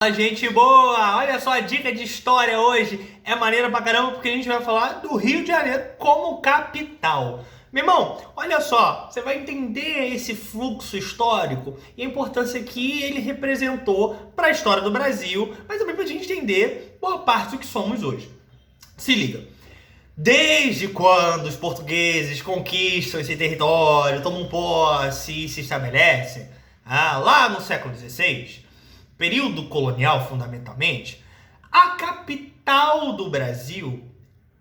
Fala, gente boa! Olha só, a dica de história hoje é maneira pra caramba porque a gente vai falar do Rio de Janeiro como capital. Meu irmão, olha só, você vai entender esse fluxo histórico e a importância que ele representou para a história do Brasil, mas também para a gente entender boa parte do que somos hoje. Se liga. Desde quando os portugueses conquistam esse território, tomam posse e se estabelecem, lá no século XVI, período colonial fundamentalmente, a capital do Brasil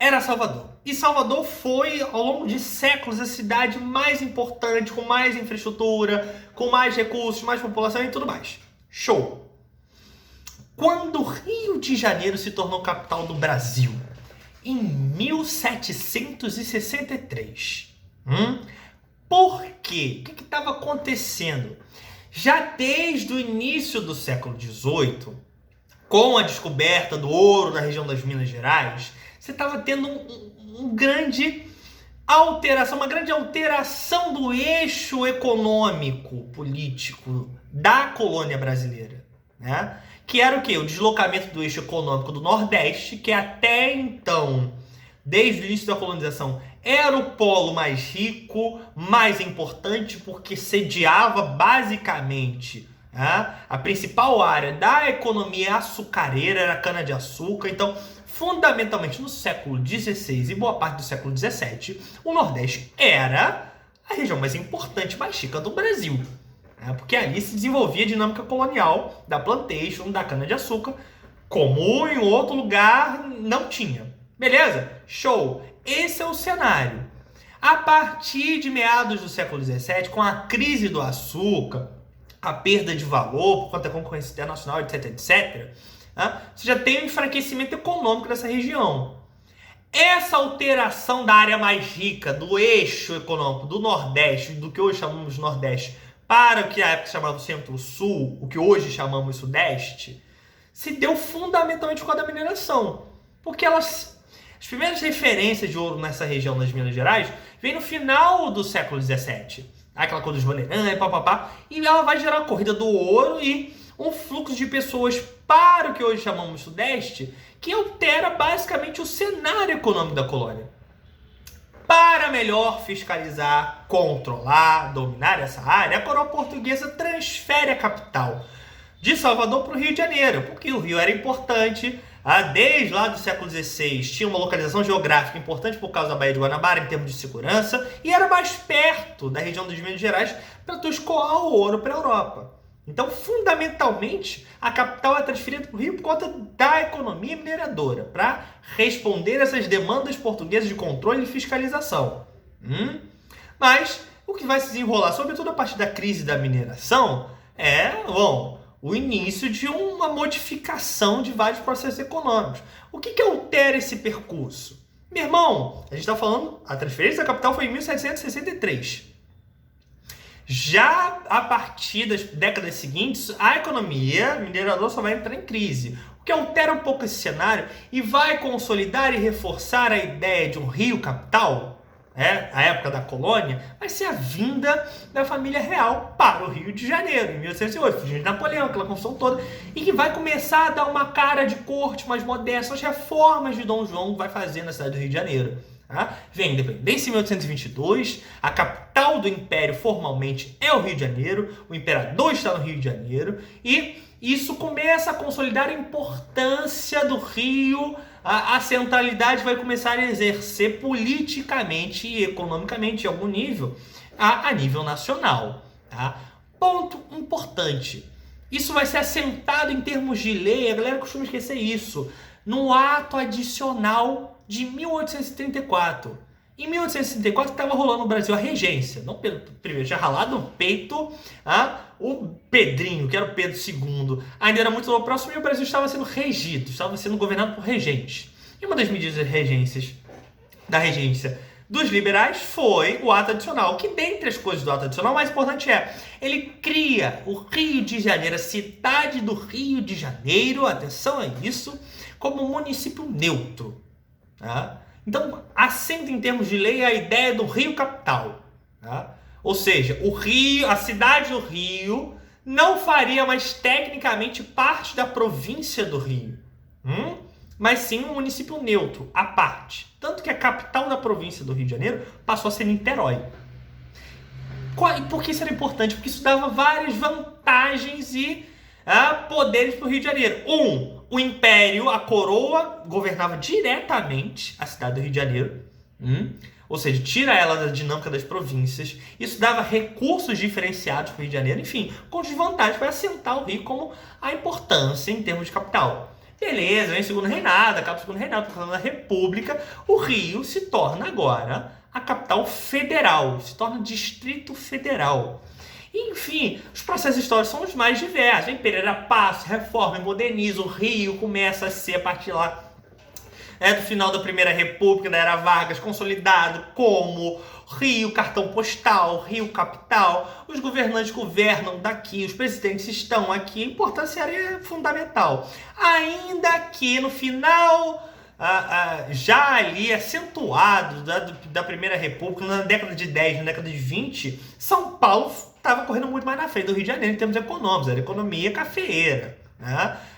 era Salvador. E Salvador foi, ao longo de séculos, a cidade mais importante, com mais infraestrutura, com mais recursos, mais população e tudo mais. Show! Quando o Rio de Janeiro se tornou capital do Brasil? Em 1763. Por quê? O que estava acontecendo? Já desde o início do século XVIII, com a descoberta do ouro na região das Minas Gerais, você estava tendo uma grande alteração do eixo econômico, político da colônia brasileira, né? Que era o quê? O deslocamento do eixo econômico do Nordeste, que até então, desde o início da colonização, era o polo mais rico, mais importante, porque sediava basicamente a principal área da economia açucareira, era a cana-de-açúcar. Então, fundamentalmente no século XVI e boa parte do século XVII, o Nordeste era a região mais importante, mais rica do Brasil. Porque ali se desenvolvia a dinâmica colonial da plantation, da cana-de-açúcar, como em outro lugar não tinha. Beleza? Show! Esse é o cenário. A partir de meados do século XVII, com a crise do açúcar, a perda de valor por conta da concorrência internacional, etc, etc, você já tem um enfraquecimento econômico dessa região. Essa alteração da área mais rica, do eixo econômico do Nordeste, do que hoje chamamos de Nordeste, para o que na época chamava Centro-Sul, o que hoje chamamos de Sudeste, se deu fundamentalmente por causa da mineração. Porque as primeiras referências de ouro nessa região das Minas Gerais vem no final do século XVII. Aquela coisa dos bandeirantes, e ela vai gerar a corrida do ouro e um fluxo de pessoas para o que hoje chamamos de Sudeste, que altera basicamente o cenário econômico da colônia. Para melhor fiscalizar, controlar, dominar essa área, a coroa portuguesa transfere a capital de Salvador para o Rio de Janeiro, porque o Rio era importante, desde lá do século XVI tinha uma localização geográfica importante por causa da Baía de Guanabara em termos de segurança, e era mais perto da região das Minas Gerais para tu escoar o ouro para a Europa. Então, fundamentalmente, a capital é transferida para o Rio por conta da economia mineradora, para responder essas demandas portuguesas de controle e fiscalização. Mas o que vai se desenrolar, sobretudo a partir da crise da mineração, o início de uma modificação de vários processos econômicos. O que altera esse percurso? Meu irmão, a gente está falando, a transferência da capital foi em 1763. Já a partir das décadas seguintes, a economia mineradora só vai entrar em crise, o que altera um pouco esse cenário e vai consolidar e reforçar a ideia de um Rio capital, a época da colônia, vai ser a vinda da família real para o Rio de Janeiro, em 1808, fugindo de Napoleão, aquela construção toda, e que vai começar a dar uma cara de corte mais moderna, as reformas de Dom João vai fazer na cidade do Rio de Janeiro. Vem a independência em 1822, a capital do império formalmente é o Rio de Janeiro, o imperador está no Rio de Janeiro, e isso começa a consolidar a importância do Rio, a centralidade vai começar a exercer politicamente e economicamente, em algum nível, a nível nacional. Ponto importante, isso vai ser assentado em termos de lei, a galera costuma esquecer isso, no ato adicional de 1834. Em 1864 estava rolando no Brasil a regência. Não Pedro I, já ralado no peito o Pedrinho, que era o Pedro II. Ainda era muito próximo e o Brasil estava sendo regido, estava sendo governado por regentes. E uma das medidas da regência dos liberais foi o ato adicional, que dentre as coisas do ato adicional, o mais importante ele cria o Rio de Janeiro, a cidade do Rio de Janeiro, atenção a isso, como município neutro. Então, assenta em termos de lei a ideia do Rio capital. Ou seja, o Rio, a cidade do Rio não faria mais tecnicamente parte da província do Rio, mas sim um município neutro, à parte. Tanto que a capital da província do Rio de Janeiro passou a ser Niterói. E por que isso era importante? Porque isso dava várias vantagens e poderes para o Rio de Janeiro. O Império, a coroa, governava diretamente a cidade do Rio de Janeiro. Ou seja, tira ela da dinâmica das províncias. Isso dava recursos diferenciados para o Rio de Janeiro. Enfim, com desvantagens para assentar o Rio como a importância em termos de capital. Beleza, vem o segundo reinado, acaba o segundo reinado, falando da República. O Rio se torna agora a capital federal, se torna distrito federal. Enfim, os processos históricos são os mais diversos. Vem Pereira Passos, reforma e moderniza. O Rio começa a ser, a partir lá do final da Primeira República, da Era Vargas, consolidado como Rio Cartão Postal, Rio Capital. Os governantes governam daqui, os presidentes estão aqui. A importância é fundamental. Ainda que no final, já ali acentuado da Primeira República, na década de 10, na década de 20, São Paulo estava correndo muito mais na frente do Rio de Janeiro em termos econômicos, era economia cafeeira.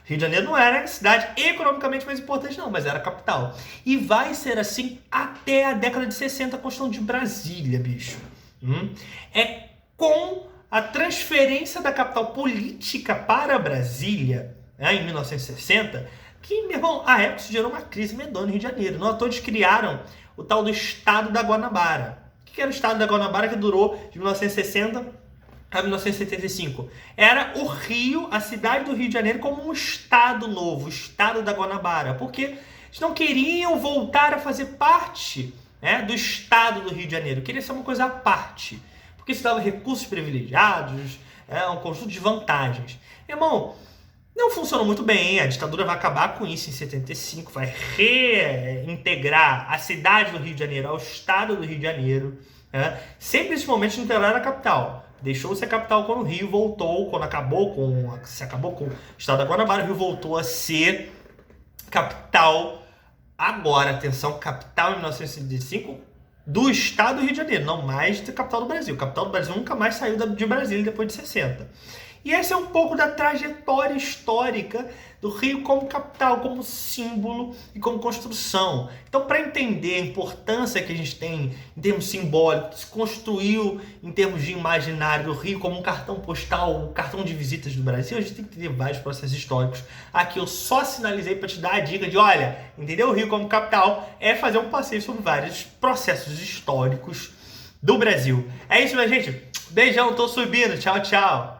Rio de Janeiro não era a cidade economicamente mais importante não, mas era a capital. E vai ser assim até a década de 60, a Constituição de Brasília, bicho. É com a transferência da capital política para Brasília, em 1960, que, meu irmão, a época se gerou uma crise medonha no Rio de Janeiro. Não à toa eles criaram o tal do Estado da Guanabara. O que era o Estado da Guanabara, que durou de 1960 a 1975. Era o Rio, a cidade do Rio de Janeiro, como um estado novo, o Estado da Guanabara, porque eles não queriam voltar a fazer parte do Estado do Rio de Janeiro, queria ser uma coisa à parte, porque isso dava recursos privilegiados, um conjunto de vantagens. Irmão, não funcionou muito bem, a ditadura vai acabar com isso em 75, vai reintegrar a cidade do Rio de Janeiro ao Estado do Rio de Janeiro, sempre nesses momentos não era a capital. Deixou-se a capital quando o Rio voltou, quando se acabou com o Estado da Guanabara, o Rio voltou a ser capital. Agora, atenção, capital em 1965 do Estado do Rio de Janeiro, não mais da capital do Brasil. A capital do Brasil nunca mais saiu de Brasília depois de 60. E essa é um pouco da trajetória histórica do Rio como capital, como símbolo e como construção. Então, para entender a importância que a gente tem em termos simbólicos, se construiu em termos de imaginário do Rio como um cartão postal, um cartão de visitas do Brasil, a gente tem que entender vários processos históricos. Aqui eu só sinalizei para te dar a dica de, olha, entender o Rio como capital é fazer um passeio sobre vários processos históricos do Brasil. É isso, minha gente. Beijão, tô subindo. Tchau, tchau.